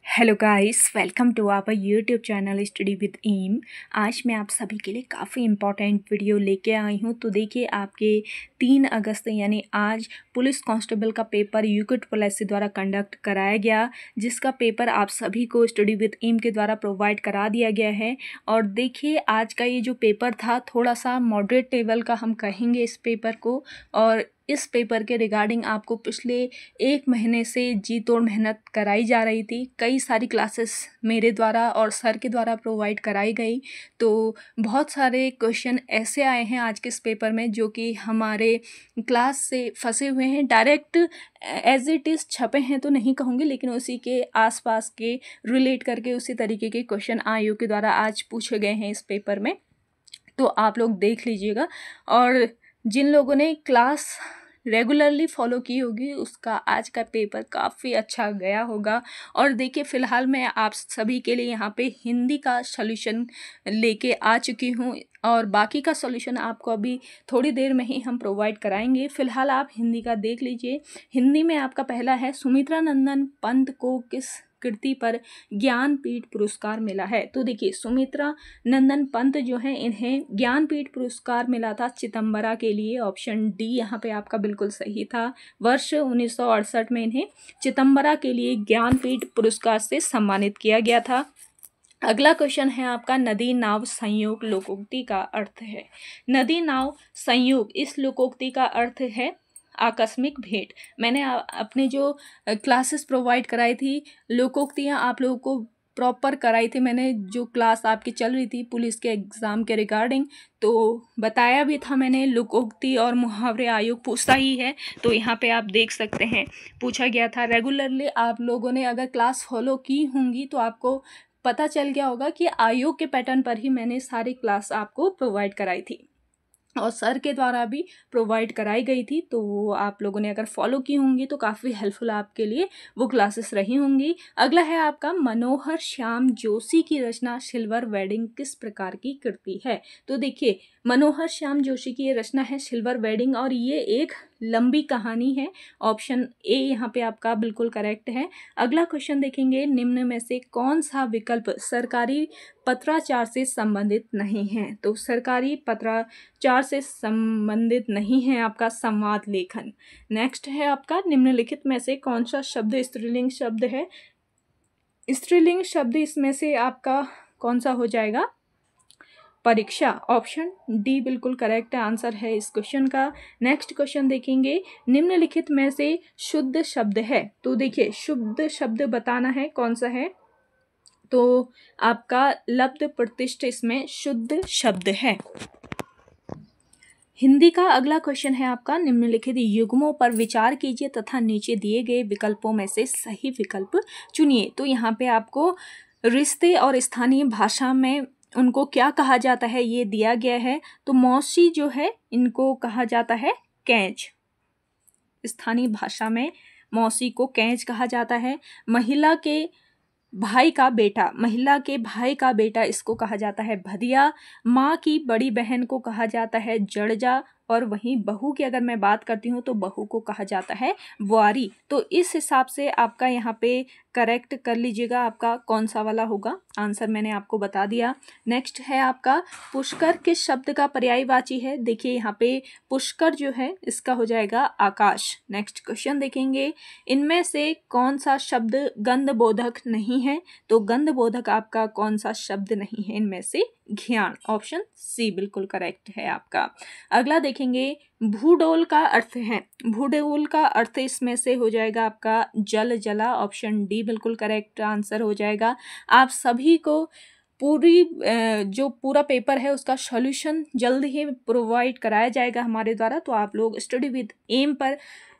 Hello guys, welcome to our YouTube channel study with M. आज मैं आप सभी के लिए काफ़ी इम्पॉर्टेंट वीडियो लेके आई हूँ। तो देखिए, आपके 3 अगस्त यानी आज पुलिस कांस्टेबल का पेपर यूकेट पुलिस द्वारा कंडक्ट कराया गया, जिसका पेपर आप सभी को स्टडी विद एम के द्वारा प्रोवाइड करा दिया गया है। और देखिए, आज का ये जो पेपर था थोड़ा सा मॉडरेट लेवल का हम कहेंगे इस पेपर को। और इस पेपर के रिगार्डिंग आपको पिछले 1 महीने से जी तोड़ मेहनत कराई जा रही थी। कई सारी क्लासेस मेरे द्वारा और सर के द्वारा प्रोवाइड कराई गई। तो बहुत सारे क्वेश्चन ऐसे आए हैं आज के इस पेपर में जो कि हमारे क्लास से फंसे हुए हैं। डायरेक्ट एज इट इज़ छपे हैं तो नहीं कहूँगी, लेकिन उसी के आसपास के रिलेट करके उसी तरीके के क्वेश्चन आयोग के द्वारा आज पूछे गए हैं इस पेपर में। तो आप लोग देख लीजिएगा, और जिन लोगों ने क्लास रेगुलरली फॉलो की होगी उसका आज का पेपर काफ़ी अच्छा गया होगा। और देखिए, फ़िलहाल मैं आप सभी के लिए यहाँ पे हिंदी का सॉल्यूशन लेके आ चुकी हूँ, और बाकी का सॉल्यूशन आपको अभी थोड़ी देर में ही हम प्रोवाइड कराएंगे। फ़िलहाल आप हिंदी का देख लीजिए। हिंदी में आपका पहला है, सुमित्रा नंदन पंत को किस कृति पर ज्ञानपीठ पुरस्कार मिला है। तो देखिए, सुमित्रा नंदन पंत जो है, इन्हें ज्ञानपीठ पुरस्कार मिला था चितंबरा के लिए। ऑप्शन डी यहाँ पे आपका बिल्कुल सही था। वर्ष 1968 में इन्हें चितंबरा के लिए ज्ञानपीठ पुरस्कार से सम्मानित किया गया था। अगला क्वेश्चन है आपका, नदी नाव संयोग लोकोक्ति का अर्थ है। नदी नाव संयोग, इस लोकोक्ति का अर्थ है आकस्मिक भेंट। मैंने अपने जो क्लासेस प्रोवाइड कराई थी, लोकोक्तियाँ आप लोगों को प्रॉपर कराई थी। मैंने जो क्लास आपकी चल रही थी पुलिस के एग्ज़ाम के रिगार्डिंग, तो बताया भी था मैंने, लोकोक्ति और मुहावरे आयोग पूछता ही है। तो यहाँ पे आप देख सकते हैं पूछा गया था। रेगुलरली आप लोगों ने अगर क्लास फॉलो की होंगी तो आपको पता चल गया होगा कि आयोग के पैटर्न पर ही मैंने सारी क्लास आपको प्रोवाइड कराई थी और सर के द्वारा भी प्रोवाइड कराई गई थी। तो वो आप लोगों ने अगर फॉलो की होंगी तो काफ़ी हेल्पफुल आपके लिए वो क्लासेस रही होंगी। अगला है आपका, मनोहर श्याम जोशी की रचना सिल्वर वेडिंग किस प्रकार की कृति है। तो देखिए, मनोहर श्याम जोशी की ये रचना है सिल्वर वेडिंग, और ये एक लंबी कहानी है। ऑप्शन ए यहाँ पे आपका बिल्कुल करेक्ट है। अगला क्वेश्चन देखेंगे, निम्न में से कौन सा विकल्प सरकारी पत्राचार से संबंधित नहीं है। तो सरकारी पत्राचार से संबंधित नहीं है आपका संवाद लेखन। नेक्स्ट है आपका, निम्नलिखित में से कौन सा शब्द स्त्रीलिंग शब्द है। स्त्रीलिंग शब्द इसमें से आपका कौन सा हो जाएगा, परीक्षा। ऑप्शन डी बिल्कुल करेक्ट आंसर है इस क्वेश्चन का। नेक्स्ट क्वेश्चन देखेंगे, निम्नलिखित में से शुद्ध शब्द है। तो देखिए, शुद्ध शब्द बताना है कौन सा है, तो आपका लब्ध प्रतिष्ठ इसमें शुद्ध शब्द है। हिंदी का अगला क्वेश्चन है आपका, निम्नलिखित युग्मों पर विचार कीजिए तथा नीचे दिए गए विकल्पों में से सही विकल्प चुनिए। तो यहाँ पे आपको रिश्ते और स्थानीय भाषा में उनको क्या कहा जाता है ये दिया गया है। तो मौसी जो है इनको कहा जाता है कैंच। स्थानीय भाषा में मौसी को कैंच कहा जाता है। महिला के भाई का बेटा इसको कहा जाता है भदिया। माँ की बड़ी बहन को कहा जाता है जड़जा, और वहीं बहू की अगर मैं बात करती हूँ तो बहू को कहा जाता है बुआरी। तो इस हिसाब से आपका यहाँ पे करेक्ट कर लीजिएगा, आपका कौन सा वाला होगा। आंसर मैंने आपको बता दिया। नेक्स्ट है आपका, पुष्कर किस शब्द का पर्यायवाची है। देखिए, यहाँ पे पुष्कर जो है इसका हो जाएगा आकाश। नेक्स्ट क्वेश्चन देखेंगे, इनमें से कौन सा शब्द गंधबोधक नहीं है। तो गंधबोधक आपका कौन सा शब्द नहीं है इनमें से, ज्ञान। ऑप्शन सी बिल्कुल करेक्ट है आपका। अगला देखेंगे, भूडोल का अर्थ है। भूडोल का अर्थ इसमें से हो जाएगा आपका जल जला। ऑप्शन डी बिल्कुल करेक्ट आंसर हो जाएगा। आप सभी को जो पूरा पेपर है उसका सॉल्यूशन जल्द ही प्रोवाइड कराया जाएगा हमारे द्वारा। तो आप लोग स्टडी विद एम पर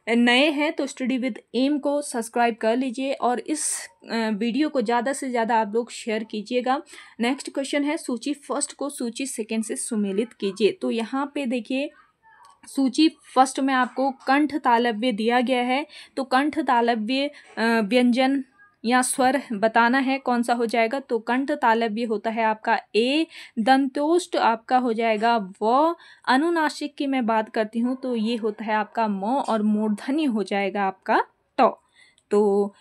नए हैं तो स्टडी विद एम को सब्सक्राइब कर लीजिए, और इस वीडियो को ज़्यादा से ज़्यादा आप लोग शेयर कीजिएगा। नेक्स्ट क्वेश्चन है, सूची फर्स्ट को सूची सेकंड से सुमेलित कीजिए। तो यहाँ पे देखिए, सूची फर्स्ट में आपको कंठ तालव्य दिया गया है। तो कंठ तालव्य व्यंजन या स्वर बताना है, कौन सा हो जाएगा। तो कंठ तालव्य होता है आपका ए। दंतोष्ट आपका हो जाएगा व। अनुनासिक की मैं बात करती हूँ तो ये होता है आपका म, और मूर्धन्य हो जाएगा आपका ट। तो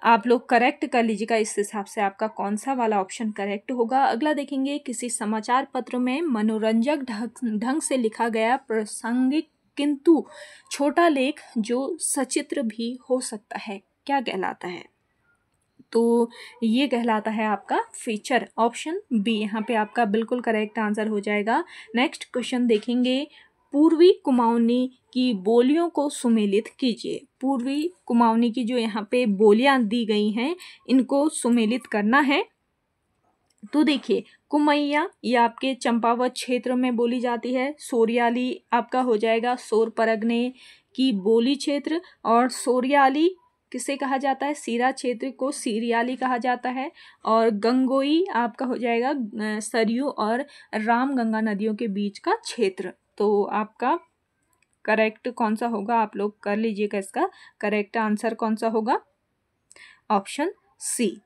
आप लोग करेक्ट कर लीजिएगा, इस हिसाब से आपका कौन सा वाला ऑप्शन करेक्ट होगा। अगला देखेंगे, किसी समाचार पत्र में मनोरंजक ढंग से लिखा गया प्रासंगिक किंतु छोटा लेख जो सचित्र भी हो सकता है, क्या कहलाता है? तो ये कहलाता है आपका फीचर। ऑप्शन बी यहाँ पे आपका बिल्कुल करेक्ट आंसर हो जाएगा। नेक्स्ट क्वेश्चन देखेंगे, पूर्वी कुमाऊनी की बोलियों को सुमेलित कीजिए। पूर्वी कुमाऊनी की जो यहाँ पे बोलियां दी गई हैं, इनको सुमेलित करना है। तो देखिए, कुमैया ये आपके चंपावत क्षेत्र में बोली जाती है। सोरियाली आपका हो जाएगा सोर परगने की बोली क्षेत्र, और सोरियाली किसे कहा जाता है? सीरा क्षेत्र को सीरियाली कहा जाता है। और गंगोई आपका हो जाएगा सरयू और रामगंगा नदियों के बीच का क्षेत्र। तो आपका करेक्ट कौन सा होगा, आप लोग कर लीजिएगा। इसका करेक्ट आंसर कौन सा होगा? Option C.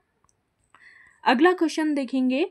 अगला क्वेश्चन देखेंगे,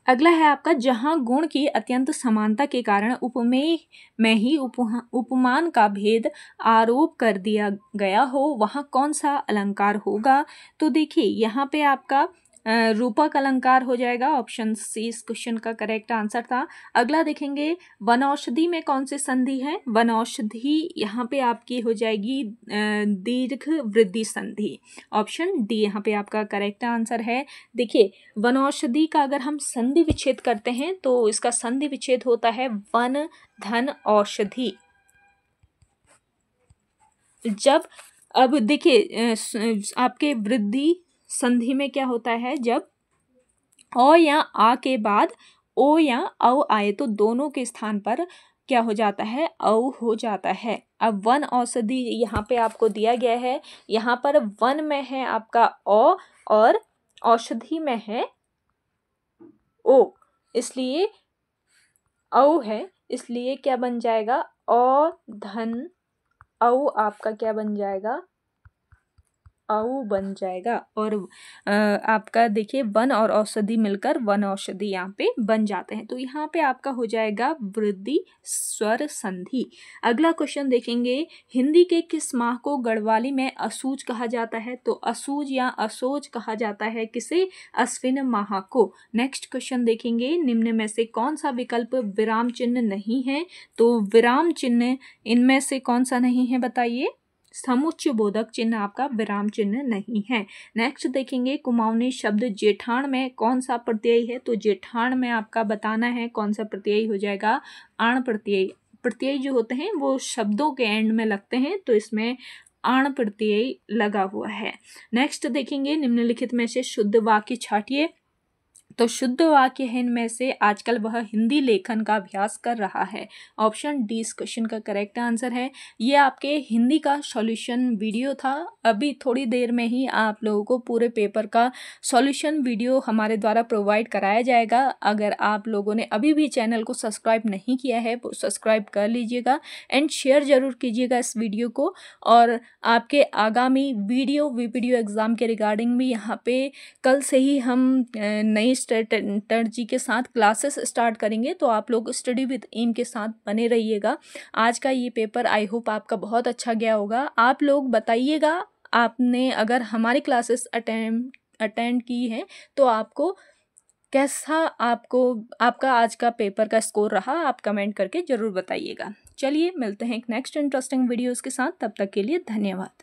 अगला है आपका, जहां गुण की अत्यंत समानता के कारण उपमेय में ही उपमान का भेद आरोप कर दिया गया हो, वहां कौन सा अलंकार होगा? तो देखिए, यहाँ पे आपका रूपक अलंकार हो जाएगा। ऑप्शन सी इस क्वेश्चन का करेक्ट आंसर था। अगला देखेंगे, वनौषधि में कौन से संधि है? वनौषधि यहाँ पे आपकी हो जाएगी दीर्घ वृद्धि संधि। ऑप्शन डी यहाँ पे आपका करेक्ट आंसर है। देखिए, वनौषधि का अगर हम संधि विच्छेद करते हैं तो इसका संधि विच्छेद होता है वन धन औषधि। जब अब देखिए आपके वृद्धि संधि में क्या होता है, जब अ या आ के बाद ओ या औ आए तो दोनों के स्थान पर क्या हो जाता है? औ हो जाता है। अब वन औषधि यहाँ पे आपको दिया गया है, यहाँ पर वन में है आपका औ और औषधि में है ओ, इसलिए औ है, इसलिए क्या बन जाएगा? औ धन औ आपका क्या बन जाएगा? औ बन जाएगा। और आपका देखिए वन और औषधि मिलकर वन औषधि यहाँ पे बन जाते हैं। तो यहाँ पे आपका हो जाएगा वृद्धि स्वर संधि। अगला क्वेश्चन देखेंगे, हिंदी के किस माह को गढ़वाली में असूज कहा जाता है? तो असूज या असोज कहा जाता है किसे? अश्विन माह को। नेक्स्ट क्वेश्चन देखेंगे, निम्न में से कौन सा विकल्प विराम चिन्ह नहीं है? तो विराम चिन्ह इनमें से कौन सा नहीं है, बताइए? समुच्चय बोधक चिन्ह आपका विराम चिन्ह नहीं है। नेक्स्ट देखेंगे, कुमाऊनी शब्द जेठान में कौन सा प्रत्यय है? तो जेठान में आपका बताना है कौन सा प्रत्यय हो जाएगा? आण प्रत्यय। प्रत्यय जो होते हैं वो शब्दों के एंड में लगते हैं, तो इसमें आण प्रत्यय लगा हुआ है। नेक्स्ट देखेंगे, निम्नलिखित में से शुद्ध वाक्य छाटिए। तो शुद्ध वाक्य है इनमें से आजकल वह हिंदी लेखन का अभ्यास कर रहा है। ऑप्शन डी इस क्वेश्चन का करेक्ट आंसर है। ये आपके हिंदी का सॉल्यूशन वीडियो था। अभी थोड़ी देर में ही आप लोगों को पूरे पेपर का सॉल्यूशन वीडियो हमारे द्वारा प्रोवाइड कराया जाएगा। अगर आप लोगों ने अभी भी चैनल को सब्सक्राइब नहीं किया है तो सब्सक्राइब कर लीजिएगा एंड शेयर ज़रूर कीजिएगा इस वीडियो को। और आपके आगामी वीडियो एग्ज़ाम के रिगार्डिंग भी यहाँ पे कल से ही हम नई स्ट्रेटजी के साथ क्लासेस स्टार्ट करेंगे, तो आप लोग स्टडी विद एम के साथ बने रहिएगा। आज का ये पेपर आई होप आपका बहुत अच्छा गया होगा। आप लोग बताइएगा, आपने अगर हमारी क्लासेस अटेंड की हैं तो आपको कैसा आपका आज का पेपर का स्कोर रहा, आप कमेंट करके ज़रूर बताइएगा। चलिए मिलते हैं एक नेक्स्ट इंटरेस्टिंग वीडियोज़ के साथ, तब तक के लिए धन्यवाद।